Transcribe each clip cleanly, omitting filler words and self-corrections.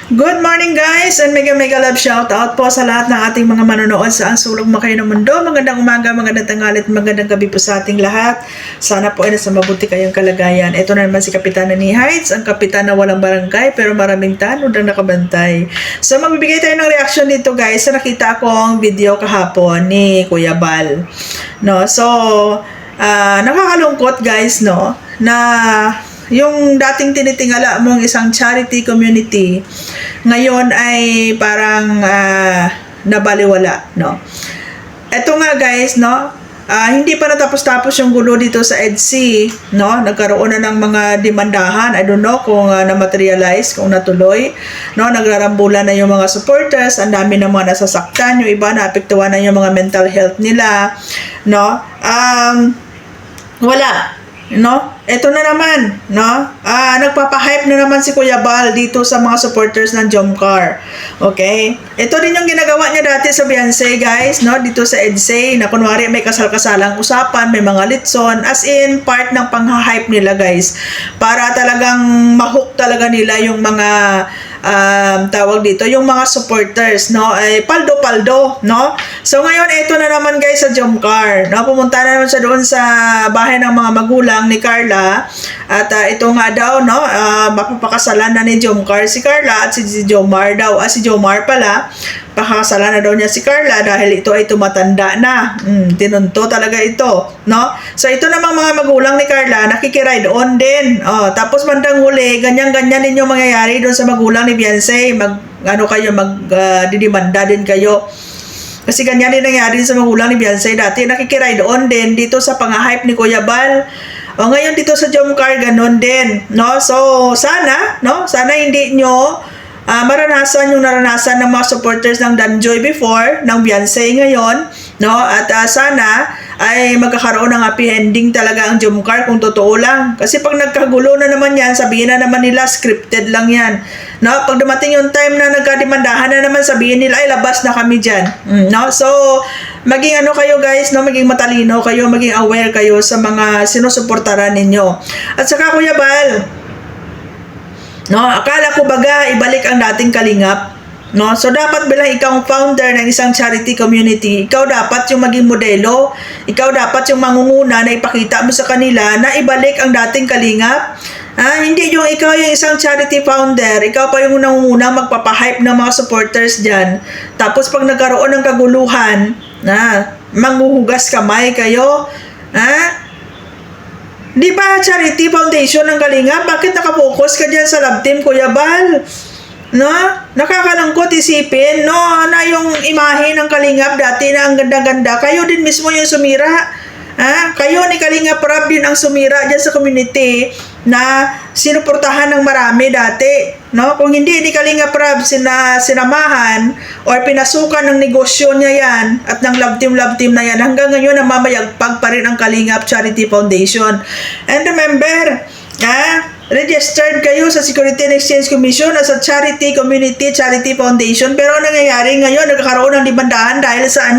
Good morning guys and mega love shout out po sa lahat ng ating mga manonood sa sulok mo kayo ng mundo. Magandang umaga, magandang tanghali at magandang gabi po sa ating lahat. Sana po ay nasa mabuti kayong kalagayan. Ito na naman si Kapitan ni Heights, ang kapitan na walang barangay pero maraming tanod ang nakabantay. So magbibigay tayo ng reaction dito guys sa nakita kong video kahapon ni Kuya Bal. No, so nakakalungkot guys no na yung dating tinitingala mong isang charity community ngayon ay parang nabaliwala, no? Eto nga guys, no? Hindi pa natapos-tapos yung gulo dito sa EDSA, no? Nagkaroon na ng mga demandahan. I don't know kung na-materialize, kung natuloy, no? Nagrarambulan na yung mga supporters, ang dami ng mga nasasaktan, yung iba naapektuhan na yung mga mental health nila, no? Wala, no? Ito na naman, no? Nagpapahype na naman si Kuya Bal dito sa mga supporters ng Jomcar. Okay? Ito din yung ginagawa niya dati sa Beyonce, guys, no? Dito sa EDSA, na kunwari may kasal-kasalang usapan, may mga litson, as in, part ng pang-hype nila, guys. Para talagang mahook talaga nila yung mga tawag dito, yung mga supporters, no? Ay paldo-paldo, no? So ngayon ito na naman guys sa Jomcar, no? Pumunta na naman siya doon sa bahay ng mga magulang ni Carla at ito nga daw, no? Mapapakasalan na ni Jomcar si Carla at si Jomar daw, si Jomar pala pakakasalan na daw niya si Carla dahil ito ay tumatanda na. Tinunto talaga ito, no? So ito namang mga magulang ni Carla nakikiride on din. Tapos bandang huli, ganyan-ganyan din yung mangyayari doon sa magulang ni Beyonce. Didimanda din kayo. Kasi ganyan din nangyari sa magulang ni Beyonce dati. Nakikiride on din dito sa pang-hype ni Kuya Bal. Ngayon dito sa Jomcar ganun din, no? So sana, no? Sana hindi nyo maranasan yung naranasan ng mga supporters ng Danjoy before, ng Beyonce ngayon, no? At sana ay magkakaroon ng happy ending talaga ang Jomcar kung totoo lang. Kasi pag nagkagulo na naman yan, sabihin na naman nila scripted lang yan, no? Pag dumating yung time na nagkadimandahan na naman, sabihin nila ay labas na kami dyan, no? So maging kayo guys, no? Maging matalino kayo, maging aware kayo sa mga sinusuportaran ninyo. At saka Kuya Bal, no, akala ko baga ibalik ang dating kalingap, no? So dapat bilang ikaw ang founder ng isang charity community, ikaw dapat yung maging modelo, ikaw dapat yung mangunguna na ipakita mo sa kanila na ibalik ang dating kalingap. Hindi yung ikaw yung isang charity founder, ikaw pa yung nangunguna magpapahype ng mga supporters dyan. Tapos pag nagkaroon ng kaguluhan, manghuhugas kamay kayo, Di ba charity foundation ng Kalingap? Bakit nakapokus ka dyan sa love team, Kuya Bal? No? Nakakalangkot isipin, no? Na yung imahe ng Kalingap dati na ang ganda-ganda. Kayo din mismo yung sumira. Kayo ni Kalingap Rab din ang sumira dyan sa community na sinuportahan ng marami dati, no? Kung hindi ni Kalingap Rab sinamahan or pinasukan ng negosyo niya yan at ng love team na yan, hanggang ngayon namamayagpag pa rin ang Kalingap Charity Foundation. And remember, registered kayo sa Security and Exchange Commission as a charity community, charity foundation, pero nangyayari ngayon, nagkakaroon ng libandahan dahil sa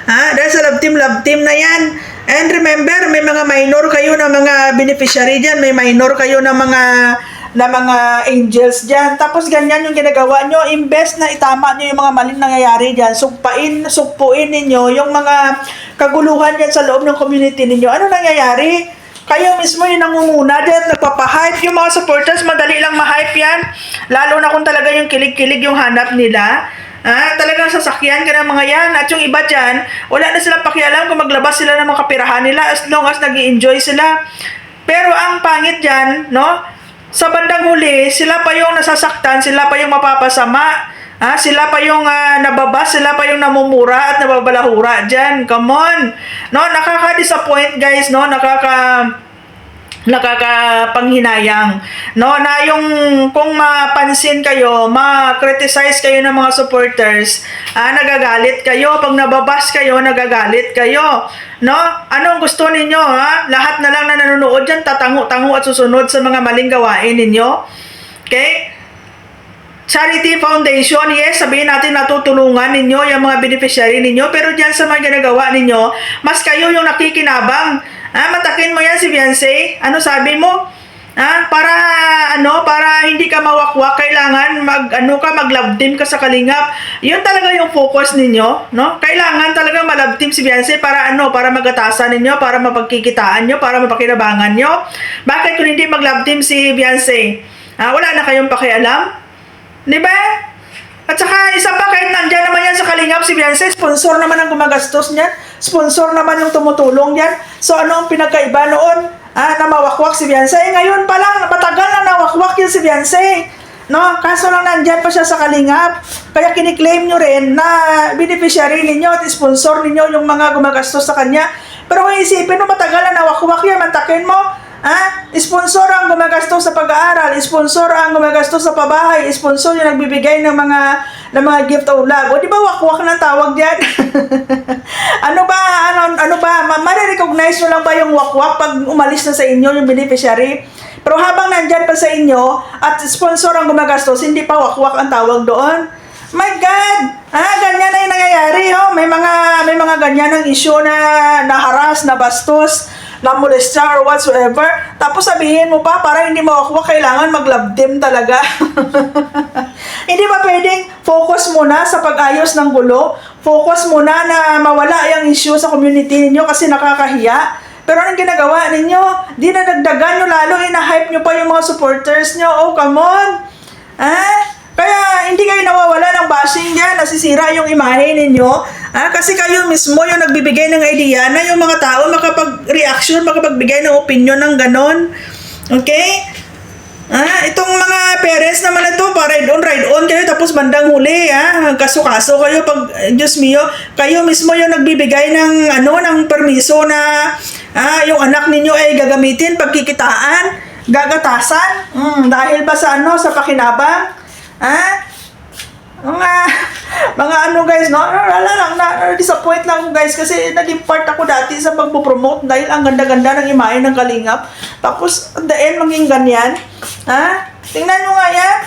dahil sa love team na yan. And remember, may mga minor kayo na mga beneficiary dyan, may minor kayo na mga angels dyan. Tapos ganyan yung ginagawa nyo, imbes na itama nyo yung mga maling nangyayari dyan, sugpuin ninyo yung mga kaguluhan dyan sa loob ng community ninyo. Ano nangyayari? Kayo mismo yung nangunguna dyan, nagpapahype. Yung mga supporters, madali lang ma-hype yan. Lalo na kung talaga yung kilig-kilig yung hanap nila. Talagang sasakyan ka ng mga yan. At yung iba dyan, wala na silang pakialam kung maglabas sila ng mga kapirahan nila as long as nag-i-enjoy sila. Pero ang pangit dyan, no? Sa bandang huli, sila pa yung nasasaktan, sila pa yung mapapasama, sila pa yung nababas, sila pa yung namumura at nababalahura dyan. Come on! No? Nakaka-disappoint guys, no? Nakakapanghinayang, no? Na yung kung mapansin kayo, ma-criticize kayo ng mga supporters, nagagalit kayo. Pag nababas kayo, nagagalit kayo, no? Anong gusto ninyo, Lahat na lang na nanonood dyan, tatango-tango at susunod sa mga maling gawain ninyo. Okay? Charity Foundation, yes, sabihin natin natutulungan ninyo yung mga beneficiary ninyo, pero dyan sa mga ginagawa ninyo, mas kayo yung nakikinabang. Matakin mo yan si Beyonce. Ano sabi mo? Para para hindi ka mawakwak, kailangan mag-love team ka sa Kalingap. Yun talaga yung focus ninyo, no? Kailangan talaga ma-love team si Beyonce para para magatasan ninyo, para mapagkikitaan nyo, para mapakinabangan nyo. Bakit kung hindi mag-love team si Beyonce? Wala na kayong pakialam? Di ba? At saka isa pa, kahit nandyan naman yan sa Kalingap si Beyonce, sponsor naman ang gumagastos niyan. Sponsor naman yung tumutulong yan. So ano ang pinagkaiba noon? Na mawakwak si Beyonce. Ngayon pa lang, matagal na nawakwak yun si Beyonce. No? Kaso lang nandyan pa siya sa Kalingap. Kaya kiniklaim nyo rin na beneficiary ninyo at sponsor ninyo yung mga gumagastos sa kanya. Pero kung isipin mo, matagal na nawakwak yan, mantakin mo. Sponsor ang gumagastos sa pag-aaral, sponsor ang gumagastos sa pabahay, sponsor yung nagbibigay ng mga gift o love. O di ba wakwak ng tawag diyan? ano ba, ma-recognize nyo lang ba yung wakwak pag umalis na sa inyo yung beneficiary? Pero habang nandyan pa sa inyo at sponsor ang gumagastos, hindi pa wakwak ang tawag doon. My God! Ganyan na yung nangyayari, May mga ganyan ng issue na haras, na bastos, na molestar or whatsoever. Tapos sabihin mo pa, para hindi mawakwak, kailangan mag-love team talaga. Hindi ba pwedeng focus muna sa pag-ayos ng gulo? Focus muna na mawala yung issue sa community ninyo kasi nakakahiya. Pero anong ginagawa ninyo? Dinadagdagan nyo lalo, ina-hype nyo pa yung mga supporters nyo. Oh, come on! Kaya hindi kayo nawawala ng bashing yan, nasisira yung imahe ninyo. Kasi kayo mismo yung nagbibigay ng idea na yung mga tao makapag-reaction, makapagbigay ng opinion ng ganon. Okay? Itong mga parents naman na ito, ride on kayo, tapos bandang huli, kaso-kaso kayo pag, Diyos mio, kayo mismo yung nagbibigay ng permiso na yung anak ninyo ay gagamitin, pagkikitaan, gagatasan, dahil ba sa sa pakinabang? Mga guys, no? Disappoint lang ako guys kasi naging part ako dati sa pagpo-promote dahil ang ganda-ganda ng imahe ng Kalingap. Tapos, at the end, maging ganyan. Tingnan nyo nga yan.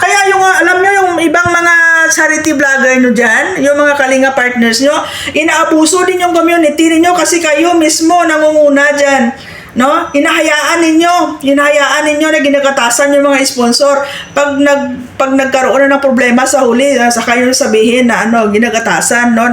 Kaya alam nyo yung ibang mga charity vlogger nyo dyan, yung mga Kalingap partners nyo, inaabuso din yung community ninyo kasi kayo mismo nangunguna dyan. No? Hinahayaan ninyo na ginagatasan yung mga sponsor. Pag nagkaroon na ng problema sa huli, saka yung sabihin na ginagatasan, no?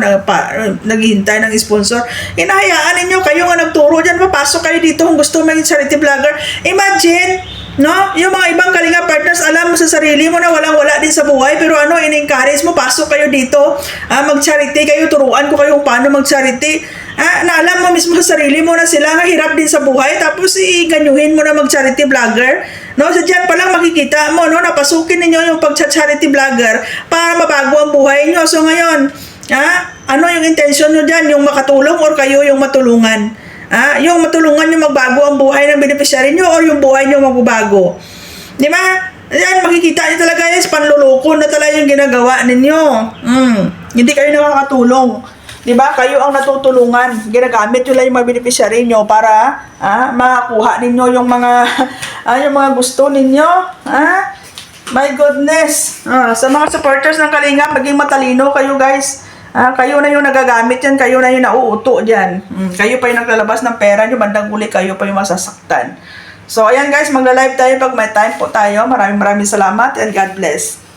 Naghihintay ng sponsor. Hinahayaan ninyo, kayo nga nagturo diyan, papasok kayo dito kung gusto maging charity vlogger. Imagine, no? Yung mga ibang Kalingap partners, alam mo sa sarili mo na walang-wala din sa buhay, pero in-encourage mo, pasok kayo dito, mag-charity kayo, turuan ko kayo kung paano mag-charity. Na alam mo mismo sa sarili mo na sila nga hirap din sa buhay, tapos iganyuhin mo na mag-charity vlogger. No? So dyan pa lang makikita mo, no? Napasukin ninyo yung pag-charity vlogger para mabago ang buhay nyo. So ngayon, ano yung intention nyo dyan? Yung makatulong or kayo yung matulungan? Yung matulungan nyo magbago ang buhay ng beneficiary nyo or yung buhay nyo magbabago? Di ba? Yan, makikita nyo talaga yan, panluloko na talaga yung ginagawa ninyo. Hindi kayo nakakatulong. Diba? Kayo ang natutulungan. Ginagamit nyo lang yung mga beneficiary nyo para makakuha ninyo yung mga gusto ninyo. My goodness. Sa mga supporters ng Kalingap, maging matalino kayo guys. Kayo na yung nagagamit yan, kayo na yung nauuto dyan. Kayo pa yung naglalabas ng pera nyo, bandang uli kayo pa yung masasaktan. So ayan guys, magla-live tayo pag may time po tayo. Maraming salamat and God bless.